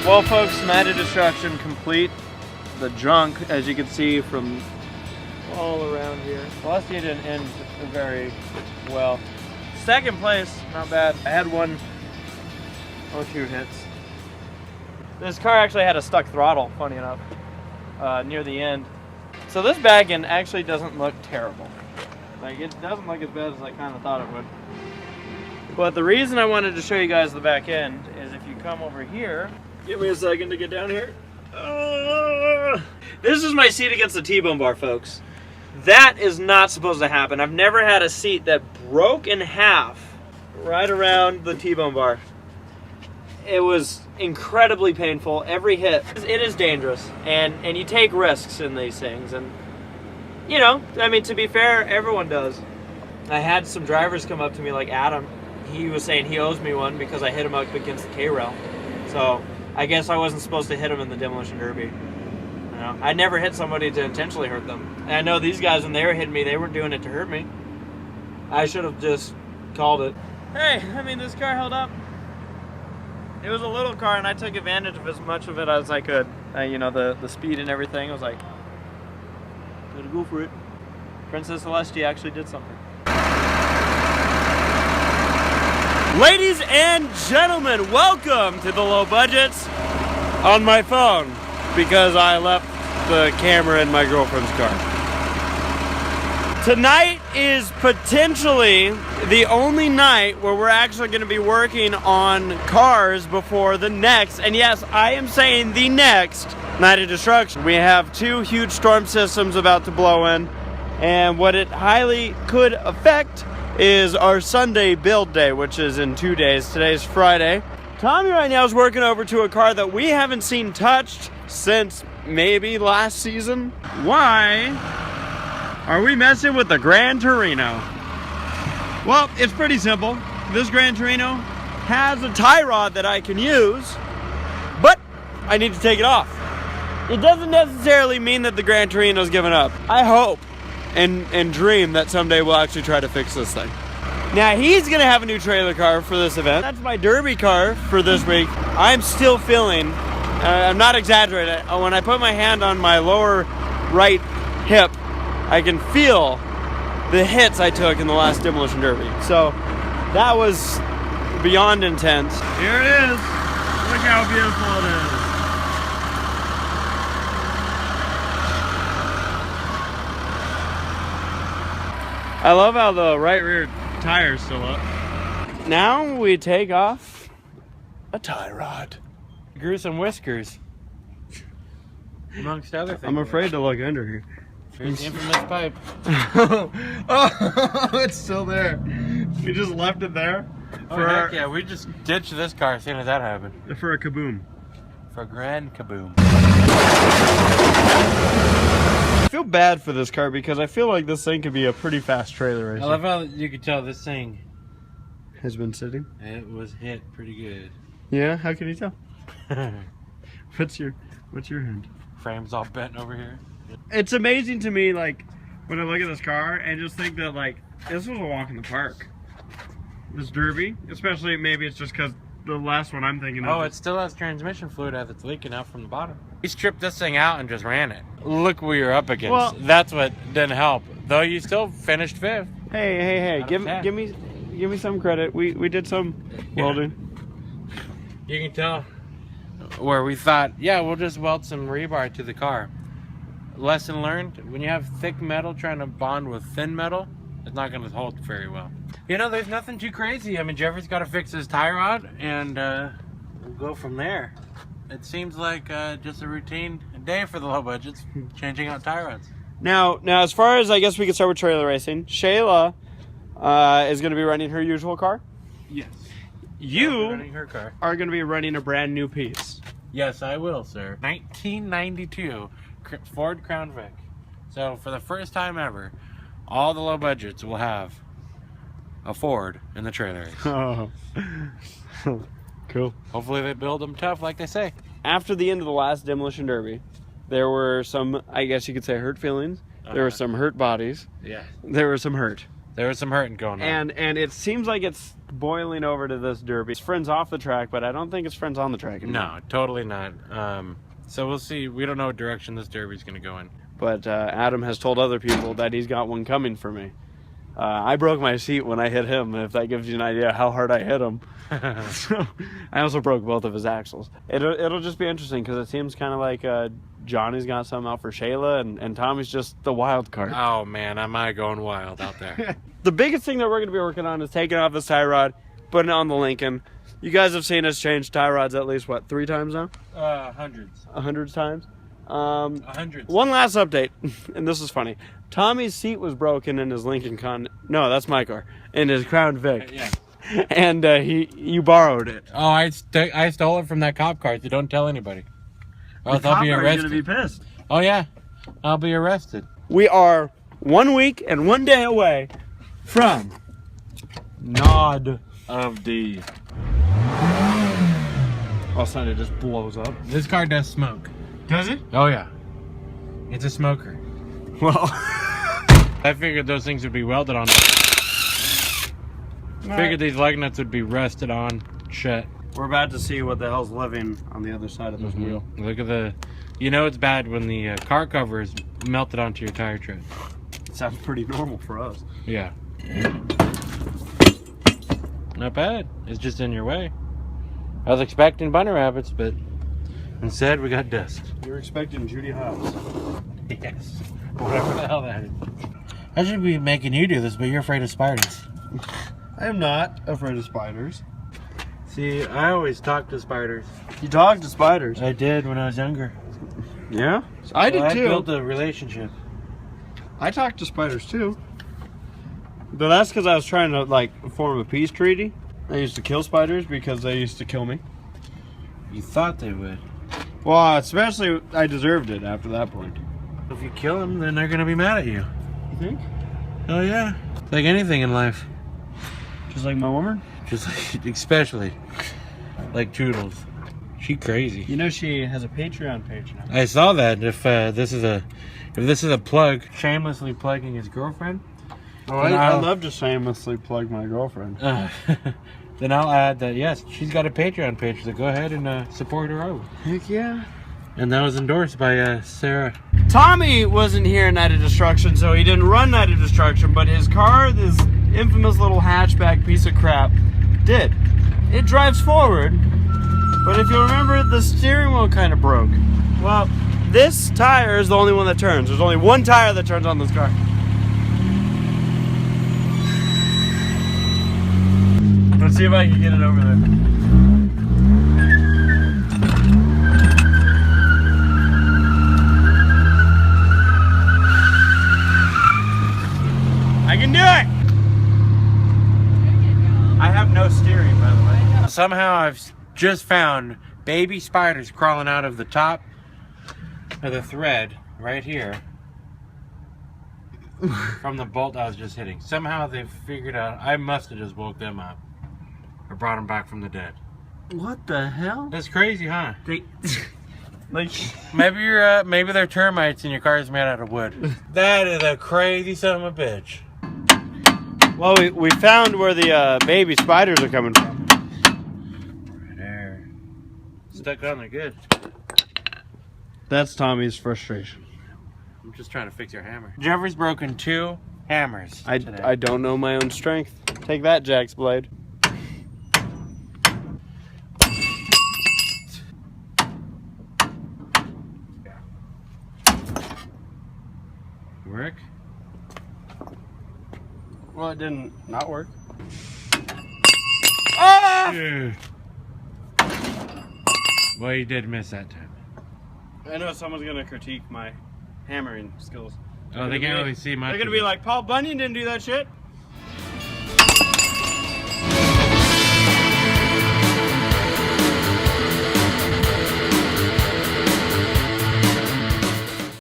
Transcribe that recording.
Well, folks, Night of Destruction complete. The junk, as you can see from all around here. Celestia didn't end very well. Second place, not bad. I had one or two hits. This car actually had a stuck throttle, funny enough, near the end. So this back-end actually doesn't look terrible. Like, it doesn't look as bad as I kind of thought it would. But the reason I wanted to show you guys the back end is if you come over here. Give me a second to get down here. This is my seat against the T-bone bar, folks. That is not supposed to happen. I've never had a seat that broke in half right around the T-bone bar. It was incredibly painful. Every hit. It is dangerous, and you take risks in these things. And you know, I mean, to be fair, everyone does. I had some drivers come up to me, like Adam. He was saying he owes me one because I hit him up against the K-rail. So I guess I wasn't supposed to hit him in the Demolition Derby. You know, I never hit somebody to intentionally hurt them. And I know these guys, when they were hitting me, they weren't doing it to hurt me. I should have just called it. Hey, I mean, this car held up. It was a little car, and I took advantage of as much of it as I could. You know, the speed and everything. I was like, gotta go for it. Princess Celestia actually did something. Ladies and gentlemen, welcome to the Low Budgets on my phone because I left the camera in my girlfriend's car. Tonight is potentially the only night where we're actually going to be working on cars before the next, and yes, I am saying the next Night of Destruction. We have two huge storm systems about to blow in, and what it highly could affect is our Sunday build day, which is in 2 days. Today's Friday. Tommy right now is working over to a car that we haven't seen touched since maybe last season. Why are we messing with the Gran Torino? Well, it's pretty simple. This Gran Torino has a tie rod that I can use, but I need to take it off. It doesn't necessarily mean that the Gran Torino's given up. I hope and dream that someday we'll actually try to fix this thing. Now, he's going to have a new trailer car for this event. That's my derby car for this week. I'm still feeling, I'm not exaggerating, when I put my hand on my lower right hip, I can feel the hits I took in the last Demolition Derby. So that was beyond intense. Here it is. Look how beautiful it is. I love how the right rear tire's still up. Now we take off a tie rod. Grew some whiskers. Amongst other things. I'm afraid to look under here. Here's the infamous pipe. Oh, it's still there. We just left it there. Heck yeah, we just ditched this car as soon as that happened. For a kaboom. For a grand kaboom. I feel bad for this car because I feel like this thing could be a pretty fast trailer racer. I love how you can tell this thing has been sitting. It was hit pretty good. Yeah, how can you tell? What's your hint? Frame's all bent over here. It's amazing to me, like, when I look at this car and just think that, like, this was a walk in the park. This Derby, especially maybe it's just because the last one I'm thinking of. Oh, it still has transmission fluid that's leaking out from the bottom. He stripped this thing out and just ran it. Look what you're up against. Well, that's what didn't help. Though you still finished fifth. Hey! Give me some credit. We did some welding. You can tell where we thought, yeah, we'll just weld some rebar to the car. Lesson learned: when you have thick metal trying to bond with thin metal, it's not going to hold very well. You know, there's nothing too crazy. I mean, Jeffrey's got to fix his tie rod, and we'll go from there. It seems like just a routine day for the Low Budgets, changing out tie rods. Now, as far as, I guess we can start with trailer racing. Shayla is going to be running her usual car. Yes. You running her car. Are going to be running a brand new piece. Yes, I will, sir. 1992 Ford Crown Vic. So for the first time ever, all the Low Budgets will have a Ford in the trailer race. Oh. Cool. Hopefully they build them tough like they say. After the end of the last Demolition Derby, there were some, I guess you could say, hurt feelings. There were some hurt bodies. Yeah. There was some hurt. There was some hurting going on. And it seems like it's boiling over to this derby. It's friends off the track, but I don't think it's friends on the track anymore. No, totally not. So we'll see. We don't know what direction this derby's going to go in. But Adam has told other people that he's got one coming for me. I broke my seat when I hit him, if that gives you an idea how hard I hit him. So, I also broke both of his axles. It'll just be interesting because it seems kind of like Johnny's got something out for Shayla, and Tommy's just the wild card. Oh, man, am I going wild out there. The biggest thing that we're going to be working on is taking off this tie rod, putting it on the Lincoln. You guys have seen us change tie rods at least, what, 3 times now? Hundreds. 100 times? Hundreds. One last update, and this is funny. Tommy's seat was broken in his Lincoln No, that's my car. In his Crown Vic. Yeah. And you borrowed it. Oh, I stole it from that cop car, so don't tell anybody. Or else I'll be arrested. Gonna be pissed. Oh, yeah. I'll be arrested. We are 1 week and 1 day away from Nod of the... All of a sudden it just blows up. This car does smoke. Does it? Oh, yeah. It's a smoker. Well... I figured those things would be welded on. I figured these lug nuts would be rusted on shut. We're about to see what the hell's living on the other side of this wheel. Look at the... You know it's bad when the car cover is melted onto your tire tread. It sounds pretty normal for us. Yeah. Not bad. It's just in your way. I was expecting bunny rabbits, but instead we got dust. You're expecting Judy Hobbs. Yes. Whatever the hell that is. I should be making you do this, but you're afraid of spiders. I am not afraid of spiders. See, I always talk to spiders. You talk to spiders? I did when I was younger. Yeah? I did too. I built a relationship. I talked to spiders too. But that's because I was trying to like form a peace treaty. I used to kill spiders because they used to kill me. You thought they would. Well, especially I deserved it after that point. If you kill them, then they're going to be mad at you. You think? Oh, yeah. It's like anything in life. Just like my woman? Just like, especially like Toodles. She crazy. You know she has a Patreon page now. I saw that. If this is a plug, shamelessly plugging his girlfriend. Oh, I love to shamelessly plug my girlfriend. Then I'll add that yes, she's got a Patreon page, so go ahead and support her over. Heck yeah. And that was endorsed by Sarah. Tommy wasn't here in Night of Destruction, so he didn't run Night of Destruction, but his car, this infamous little hatchback piece of crap, did. It drives forward, but if you remember, the steering wheel kind of broke. Well, this tire is the only one that turns. There's only one tire that turns on this car. Let's see if I can get it over there. I can do it! I have no steering, by the way. Somehow I've just found baby spiders crawling out of the top of the thread right here from the bolt I was just hitting. Somehow they've figured out I must have just woke them up or brought them back from the dead. What the hell? That's crazy, huh? They, like, maybe they're termites and your car is made out of wood. That is a crazy son of a bitch. well, we found where the baby spiders are coming from. Right there. Stuck on there good. That's Tommy's frustration. I'm just trying to fix your hammer. Jeffrey's broken 2 hammers today. I don't know my own strength. Take that, Jack's blade. Work? Well, it didn't not work. Ah! Well, you did miss that time. I know someone's gonna critique my hammering skills. Oh, they can't really see much. They're gonna of be it. like, Paul Bunyan didn't do that shit.